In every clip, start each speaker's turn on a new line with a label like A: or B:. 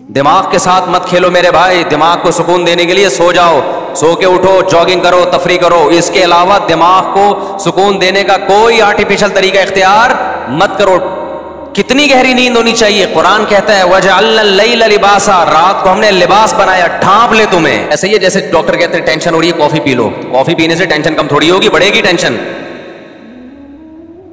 A: دماغ کے ساتھ مت کھیلو میرے بھائی. دماغ کو سکون دینے کے لیے سو جاؤ, سو کے اٹھو, جاگنگ کرو, تفریح کرو. اس کے علاوہ دماغ کو سکون دینے کا کوئی آرٹیفیشل طریقہ اختیار مت کرو. کتنی گہری نیند ہونی چاہیے. قرآن کہتا ہے وَجَعَلْنَا اللَّيْلَ لِبَاسًا, رات کو ہم نے لباس بنایا, ڈھانپ لے تمہیں. ایسے ہی ہے جیسے ڈاکٹر کہتے ہیں ٹینشن ہو رہی ہے کافی پی لو. کافی پینے سے ٹینشن کم تھوڑی ہوگی, بڑھے گی ٹینشن.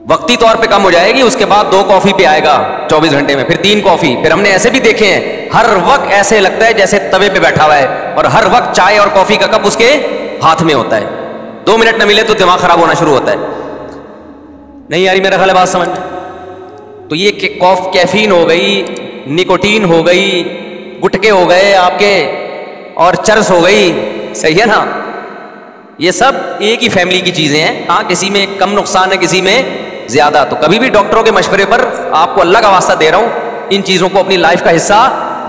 A: وقتی طور پہ کم ہو جائے گی, اس کے بعد 2 کافی پہ آئے گا 24 گھنٹے میں, پھر 3 کافی. پھر ہم نے ایسے بھی دیکھے ہیں ہر وقت ایسے لگتا ہے جیسے توے پہ بیٹھا ہوا ہے, اور ہر وقت چائے اور کافی کا کپ اس کے ہاتھ میں ہوتا ہے. 2 منٹ نہ ملے تو دماغ خراب ہونا شروع ہوتا ہے. نہیں یاری میرا خیال ہے بات سمجھ. تو یہ کیفین ہو گئی, نکوٹین ہو گئی, گٹکے ہو گئے آپ کے, اور چرس ہو گئی. صحیح ہے نا, یہ سب ایک ہی فیملی کی چیزیں ہیں. ہاں کسی میں کم نقصان ہے, کسی میں زیادہ. تو کبھی بھی ڈاکٹروں کے مشورے پر, آپ کو اللہ کا واسطہ دے رہا ہوں, ان چیزوں کو اپنی لائف کا حصہ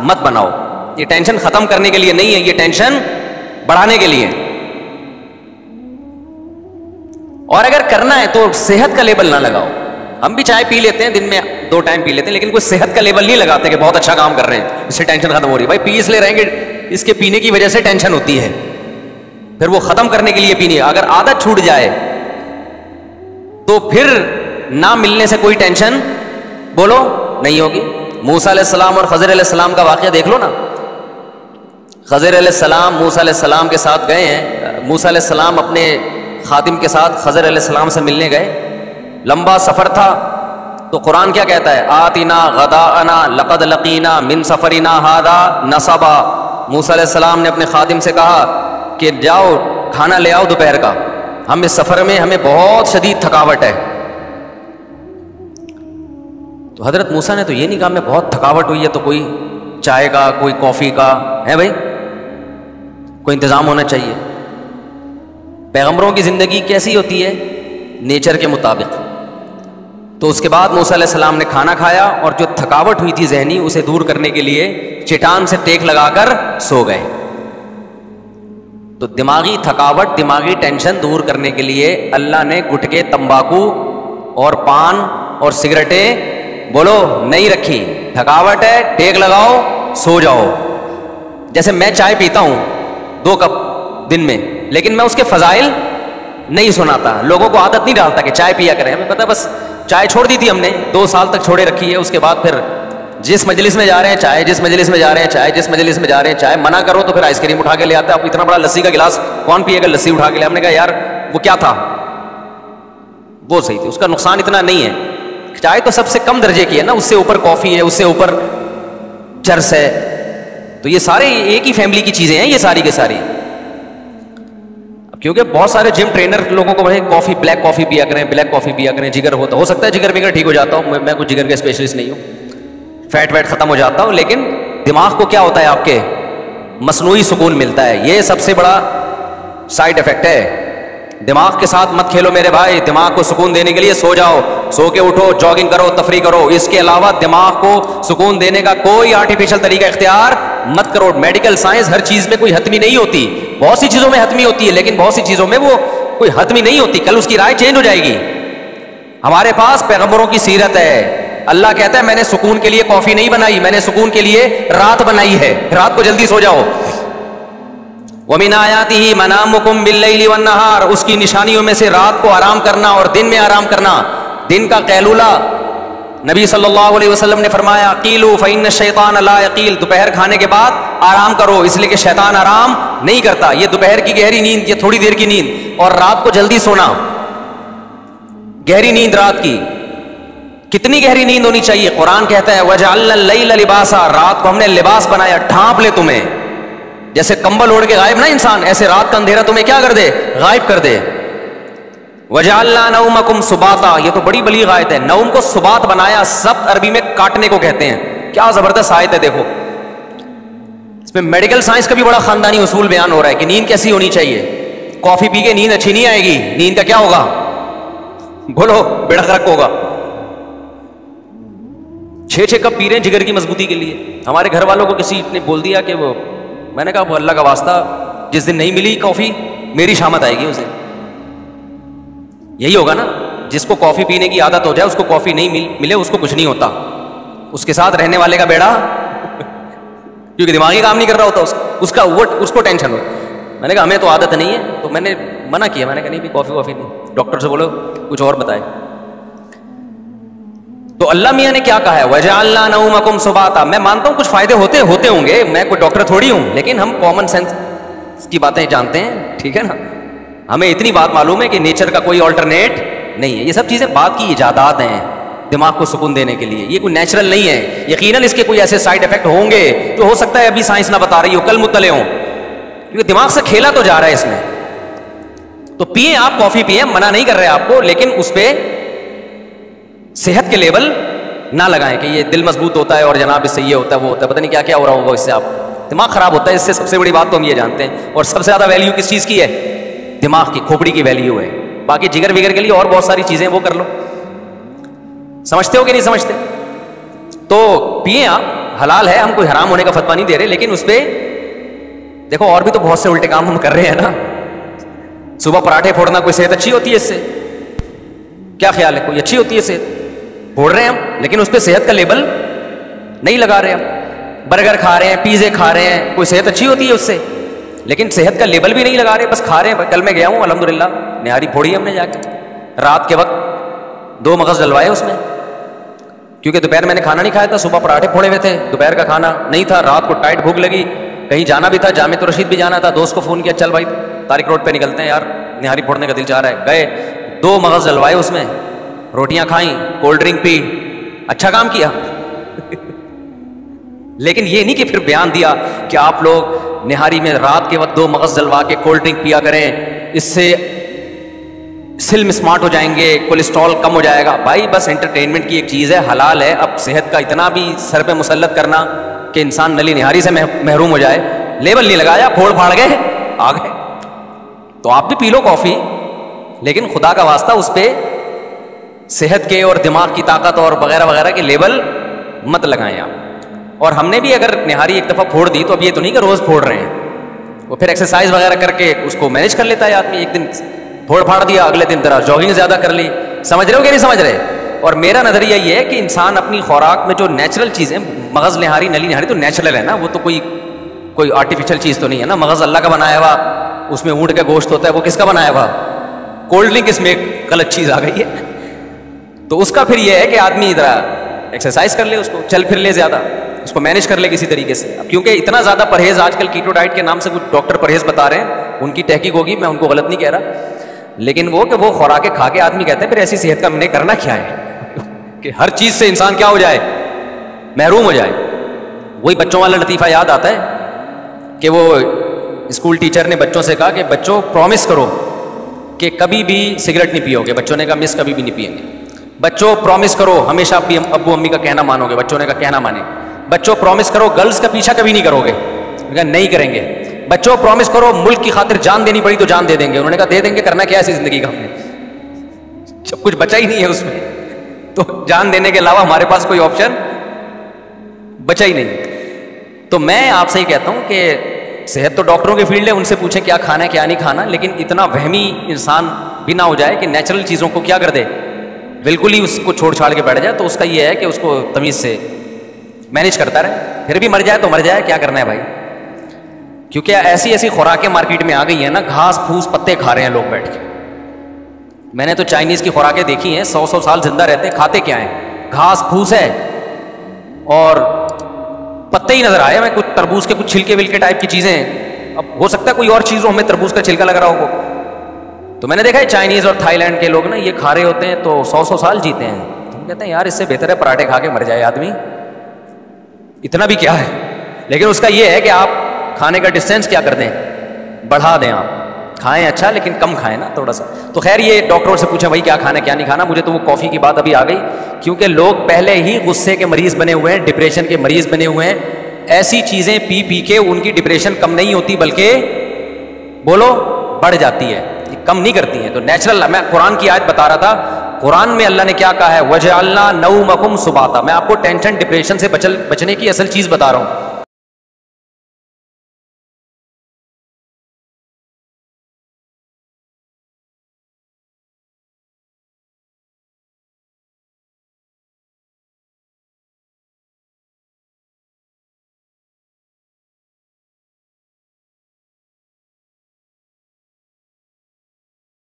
A: مت بناؤ. یہ ٹینشن ختم کرنے کے لیے نہیں ہے, یہ ٹینشن بڑھانے کے لیے. اور اگر کرنا ہے تو صحت کا لیبل نہ لگاؤ. ہم بھی چائے پی لیتے ہیں, دن میں 2 ٹائم پی لیتے ہیں, لیکن کوئی صحت کا لیبل نہیں لگاتے کہ بہت اچھا کام کر رہے ہیں, اس سے ٹینشن ختم ہو رہی ہے. بھائی پی اس لیے رہیں گے, اس کے پینے کی وجہ سے ٹینشن ہوتی ہے, پھر وہ ختم کرنے کے لیے پینی ہے. اگر عادت چھوٹ جائے تو پھر نہ ملنے سے کوئی ٹینشن بولو نہیں ہوگی. موسیٰ علیہ السلام اور خضر علیہ السلام کا واقعہ دیکھ لو نا. خضر علیہ السلام موسیٰ علیہ السلام کے ساتھ گئے ہیں. موسیٰ علیہ السلام اپنے خادم کے ساتھ خضر علیہ السلام سے ملنے گئے. لمبا سفر تھا, تو قرآن کیا کہتا ہے, آتنا غداءنا لقد لقینا من سفرنا ھذا نصبا. موسیٰ علیہ السلام نے اپنے خادم سے کہا کہ جاؤ کھانا لے آؤ دوپہر کا, ہم اس سفر میں ہمیں بہت شدید تھکاوٹ ہے. تو حضرت موسیٰ نے تو یہ نہیں کہا میں بہت تھکاوٹ ہوئی ہے تو کوئی چائے کا, کوئی کافی کا ہے بھائی, کوئی انتظام ہونا چاہیے. پیغمبروں کی زندگی کیسی ہوتی ہے, نیچر کے مطابق. تو اس کے بعد موسیٰ علیہ السلام نے کھانا کھایا, اور جو تھکاوٹ ہوئی تھی ذہنی, اسے دور کرنے کے لیے چٹان سے ٹیک لگا کر سو گئے. تو دماغی تھکاوٹ, دماغی ٹینشن دور کرنے کے لیے اللہ نے گٹکے, تمباکو اور پان اور سگریٹیں بولو نہیں رکھی. تھکاوٹ ہے, ٹیک لگاؤ, سو جاؤ. جیسے میں چائے پیتا ہوں 2 کپ دن میں, لیکن میں اس کے فضائل نہیں سناتا, لوگوں کو عادت نہیں ڈالتا کہ چائے پیا کریں. ہمیں پتہ بس چائے چھوڑ دی تھی ہم نے, 2 سال تک چھوڑے رکھی ہے. اس کے بعد پھر جس مجلس میں جا رہے ہیں چائے, جس مجلس میں جا رہے ہیں چائے, جس مجلس میں جا رہے ہیں چائے. منع کرو تو پھر آئس کریم اٹھا کے لے آتا ہے. اب اتنا بڑا لسی کا گلاس کون پیے گا, لسی اٹھا کے لے. ہم نے کہا یار وہ کیا تھا, وہ صحیح تھی, اس کا نقصان اتنا نہیں ہے. چائے تو سب سے کم درجے کی ہے نا, اس سے اوپر کافی ہے, اس سے اوپر چرس ہے. تو یہ سارے ایک ہی فیملی کی چیزیں ہیں یہ ساری کے ساری. کیونکہ بہت سارے جم ٹرینر لوگوں کو بھائی کافی, بلیک کافی پیا کریں, بلیک کافی پیا کریں, جگر ہوتا, ہو سکتا ہے جگر وگر ٹھیک ہو جاتا ہوں, میں کوئی جگر کا اسپیشلسٹ نہیں ہوں, فیٹ ویٹ ختم ہو جاتا ہوں, لیکن دماغ کو کیا ہوتا ہے آپ کے, مصنوعی سکون ملتا ہے. یہ سب سے بڑا سائڈ افیکٹ ہے. دماغ کے ساتھ مت کھیلو میرے بھائی, دماغ کو سکون دینے کے لیے سو جاؤ, سو کے اٹھو, جاگنگ کرو, تفریح کرو. اس کے علاوہ دماغ کو سکون دینے کا کوئی آرٹیفیشل طریقہ اختیار مت کرو. میڈیکل سائنس ہر چیز میں کوئی حتمی نہیں ہوتی, بہت سی چیزوں میں حتمی ہوتی ہے, لیکن بہت سی چیزوں میں وہ کوئی حتمی نہیں ہوتی. کل اس کی رائے چینج ہو جائے گی. ہمارے پاس پیغمبروں کی سیرت ہے. اللہ کہتا ہے میں نے سکون کے لیے کافی نہیں بنائی, میں نے سکون کے لیے رات بنائی ہے. رات کو جلدی سو جاؤ. وَمِنْ آيَاتِهِ مَنَامُكُمْ بِاللَّيْلِ وَالنَّهَارِ, اس کی نشانیوں میں سے رات کو آرام کرنا اور دن میں آرام کرنا. دن کا قیلولہ, نبی صلی اللہ علیہ وسلم نے فرمایا قیلوا فإن الشیطان لا یقیل, دوپہر کھانے کے بعد آرام کرو, اس لیے کہ شیطان آرام نہیں کرتا. یہ دوپہر کی گہری نیند, یہ تھوڑی دیر کی نیند, اور رات کو جلدی سونا. گہری نیند رات کی, کتنی گہری نیند ہونی چاہیے. قرآن کہتا ہے وَجَعَلْنَا اللَّيْلَ لِبَاسًا, رات کو ہم نے لباس بنایا, ڈھانپ لے تمہیں. جیسے کمبل اوڑھ کے غائب نا انسان, ایسے رات کا اندھیرا تمہیں کیا کر دے, غائب کر دے. وَجَعَلْنَا نَوْمَكُمْ سُبَاتًا, یہ تو بڑی بلیغ آیت ہے. نوم کو سبات بنایا, سبت عربی میں کاٹنے کو کہتے ہیں. کیا زبردست آیت ہے, دیکھو اس میں میڈیکل سائنس کا بھی بڑا خاندانی اصول بیان ہو رہا ہے کہ نیند کیسی ہونی چاہیے. کافی پی کے نیند اچھی نہیں آئے گی, نیند کا کیا ہوگا, بولو بیڑا غرق ہوگا. 6 کپ پی رہے ہیں جگر کی مضبوطی کے لیے. ہمارے گھر والوں کو کسی نے بول دیا کہ وہ, میں نے کہا وہ اللہ کا واسطہ, جس دن نہیں ملی کافی میری شامت آئے گی اس دن. یہی ہوگا نا, جس کو کافی پینے کی عادت ہو جائے, اس کو کافی نہیں ملے, اس کو کچھ نہیں ہوتا. اس کے ساتھ رہنے والے کا بیڑا کیونکہ دماغی کام نہیں کر رہا ہوتا اس کو ٹینشن ہو. میں نے کہا ہمیں تو عادت نہیں ہے, تو میں نے منع کیا, میں نے کہا نہیں بھی کافی نہیں, ڈاکٹر سے بولو کچھ اور بتائے. تو اللہ میاں نے کیا کہا ہے, وَجَعَلْنَا نَوْمَكُمْ سُبَاتًا. میں مانتا ہوں کچھ فائدے ہوتے ہوں گے, میں کوئی ڈاکٹر تھوڑی ہوں, لیکن ہم کامن سینس کی باتیں جانتے ہیں, ٹھیک ہے نا. ہمیں اتنی بات معلوم ہے کہ نیچر کا کوئی آلٹرنیٹ نہیں ہے. یہ سب چیزیں بات کی ایجادات ہیں دماغ کو سکون دینے کے لیے, یہ کوئی نیچرل نہیں ہے. یقیناً اس کے کوئی ایسے سائڈ افیکٹ ہوں گے جو ہو سکتا ہے ابھی سائنس نہ بتا رہی ہو, کل مطلع ہوں, کیونکہ دماغ سے کھیلا تو جا رہا ہے اس میں. تو پیئیں آپ, کافی پیئیں, منع نہیں کر رہے آپ کو, لیکن اس پہ صحت کے لیبل نہ لگائیں کہ یہ دل مضبوط ہوتا ہے اور جناب اس سے یہ ہوتا ہے وہ ہوتا ہے, پتہ نہیں کیا کیا ہو رہا ہوگا اس سے, آپ دماغ خراب ہوتا ہے اس سے. سب سے بڑی بات تو ہم یہ جانتے ہیں, اور سب سے زیادہ ویلیو کس چیز کی ہے, دماغ کی, کھوپڑی کی ویلیو ہے. باقی جگر وگر کے لیے اور بہت ساری چیزیں وہ کر لو. سمجھتے ہو کہ نہیں سمجھتے؟ تو پیئیں آپ, حلال ہے, ہم کوئی حرام ہونے کا فتویٰ نہیں دے رہے, لیکن اس پہ دیکھو اور بھی تو بہت سے الٹے کام ہم کر رہے ہیں نا. صبح پراٹھے پھوڑنا, کوئی صحت اچھی ہوتی ہے اس سے؟ کیا خیال ہے, کوئی اچھی ہوتی ہے صحت؟ پھوڑ رہے ہیں ہم, لیکن اس پہ صحت کا لیبل نہیں لگا رہے ہم. برگر کھا رہے ہیں, پیزے کھا رہے ہیں, کوئی صحت اچھی ہوتی ہے اس سے؟ لیکن صحت کا لیبل بھی نہیں لگا رہے, بس کھا رہے ہیں. کل میں گیا ہوں الحمدللہ, نہاری پھوڑی ہم نے جا کے, رات کے وقت 2 مغز ڈلوائے اس میں, کیونکہ دوپہر میں نے کھانا نہیں کھایا تھا, صبح پراٹھے پھوڑے ہوئے تھے, دوپہر کا کھانا نہیں تھا, رات کو ٹائٹ بھوک لگی, کہیں جانا بھی تھا, جامع رشید بھی جانا تھا. دوست کو فون کیا, چل بھائی طارق روڈ پہ نکلتے ہیں یار, نہاری پھوڑنے کا دل چاہ رہا ہے. گئے, 2 مغز ڈلوائے اس میں, روٹیاں کھائیں, کولڈ ڈرنک پی, اچھا کام کیا. لیکن یہ نہیں کہ پھر بیان دیا کہ آپ لوگ نہاری میں رات کے وقت 2 مغز ڈلوا کے کولڈ ڈرنک پیا کریں, اس سے سلم اسمارٹ ہو جائیں گے, کولیسٹرول کم ہو جائے گا. بھائی بس انٹرٹینمنٹ کی ایک چیز ہے, حلال ہے. اب صحت کا اتنا بھی سر پہ مسلط کرنا کہ انسان نلی نہاری سے محروم ہو جائے, لیبل نہیں لگایا, پھوڑ پھاڑ گئے, آ گئے. تو آپ بھی پی لو کافی, لیکن خدا کا واسطہ اس پہ صحت کے اور دماغ کی طاقت اور وغیرہ وغیرہ کے لیبل مت لگائیں آپ. اور ہم نے بھی اگر نہاری ایک دفعہ پھوڑ دی تو اب یہ تو نہیں کہ روز پھوڑ رہے ہیں, وہ پھر ایکسرسائز وغیرہ کر کے اس کو مینیج کر لیتا ہے آدمی. ایک دن پھوڑ پھاڑ دیا, اگلے دن ذرا جاگنگ زیادہ کر لی. سمجھ رہے ہو کہ نہیں سمجھ رہے؟ اور میرا نظریہ یہ ہے کہ انسان اپنی خوراک میں جو نیچرل چیزیں, مغز نہاری, نلی نہاری تو نیچرل ہے نا, وہ تو کوئی آرٹیفیشل چیز تو نہیں ہے نا. مغز اللہ کا بنایا ہوا, اس میں اونٹ کا گوشت ہوتا ہے, وہ کس کا بنایا ہوا؟ کولڈ ڈرنک اس میں ایک غلط چیز آ گئی ہے. تو اس کا پھر یہ ہے کہ آدمی ذرا ایکسرسائز کر لے, اس کو چل پھر لے زیادہ, اس کو مینیج کر لے کسی طریقے سے. کیونکہ اتنا زیادہ پرہیز آج کل کیٹو ڈائٹ کے نام سے کچھ ڈاکٹر پرہیز بتا رہے ہیں, ان کی تحقیق ہوگی, میں ان کو غلط نہیں کہہ رہا, لیکن وہ کہ وہ خوراکیں کھا کے آدمی کہتے ہیں پھر ایسی صحت کا میں نے کرنا کیا ہے کہ ہر چیز سے انسان کیا ہو جائے, محروم ہو جائے. وہی بچوں والا لطیفہ یاد آتا ہے کہ وہ اسکول ٹیچر نے بچوں سے کہا کہ بچوں پرومس کرو کہ کبھی بھی سگریٹ نہیں پیو گے. بچوں نے کہا مس کبھی بھی نہیں پیئیں گے. بچوں پرومس کرو ہمیشہ ابو امی کا کہنا مانو گے. بچوں نے کہا کہنا مانے. بچوں پرومس کرو گرلز کا پیچھا کبھی نہیں کرو گے. کہا نہیں کریں گے. بچوں پرومس کرو ملک کی خاطر جان دینی پڑی تو جان دے دیں گے. انہوں نے کہا دے دیں گے, کرنا کیا ہے زندگی کا, ہم نے جب کچھ بچا ہی نہیں ہے اس میں, تو جان دینے کے علاوہ ہمارے پاس کوئی آپشن بچا ہی نہیں. تو میں آپ سے ہی کہتا ہوں کہ صحت تو ڈاکٹروں کی فیلڈ ہے, ان سے پوچھیں کیا کھانا ہے کیا نہیں کھانا, لیکن اتنا وہمی انسان بھی نہ ہو جائے کہ نیچرل چیزوں کو کیا کر دے, بالکل ہی اس کو چھوڑ چھاڑ کے بیٹھ جائے. تو اس کا یہ ہے کہ اس کو تمیز سے مینیج کرتا رہے, پھر بھی مر جائے تو مر جائے, کیا کرنا ہے بھائی. کیونکہ ایسی ایسی خوراکیں مارکیٹ میں آ گئی ہیں نا, گھاس پھوس پتے کھا رہے ہیں لوگ بیٹھ کے. میں نے تو چائنیز کی خوراکیں دیکھی ہیں, 100 سال زندہ رہتے ہیں, کھاتے کیا ہیں, گھاس پھوس ہے اور پتے ہی نظر آئے. میں کچھ تربوز کے کچھ چھلکے ولکے ٹائپ کی چیزیں, اب ہو سکتا ہے کوئی اور چیز ہو, ہمیں تربوز کا چھلکا لگ رہا ہوگا. تو میں نے دیکھا ہے چائنیز اور تھائی لینڈ کے لوگ نا یہ کھا رہے ہوتے ہیں تو 100 سال جیتے ہیں. تو ہم کہتے ہیں یار اس سے بہتر ہے پراٹھے کھا کے مر جائے آدمی, اتنا بھی کیا ہے. لیکن اس کا یہ ہے کہ آپ کھانے کا ڈسٹینس کیا کر دیں, بڑھا دیں. آپ کھائیں اچھا لیکن کم کھائیں نا تھوڑا سا. تو خیر یہ ڈاکٹروں سے پوچھا بھائی کیا کھانا کیا نہیں کھانا. مجھے تو وہ کافی کی بات ابھی آ گئی, کیونکہ لوگ پہلے ہی غصے کے مریض بنے ہوئے ہیں, ڈپریشن کے مریض بنے ہوئے ہیں. ایسی چیزیں پی پی کے ان کی ڈپریشن کم نہیں ہوتی بلکہ بولو بڑھ جاتی ہے, کم نہیں کرتی ہیں. تو نیچرل, میں قرآن کی آیت بتا رہا تھا, قرآن میں اللہ نے کیا کہا ہے, وَجَعَلْنَا نَوْمَكُمْ سُبَاتًا. میں آپ کو ٹینشن ڈپریشن سے بچنے کی اصل چیز بتا رہا ہوں.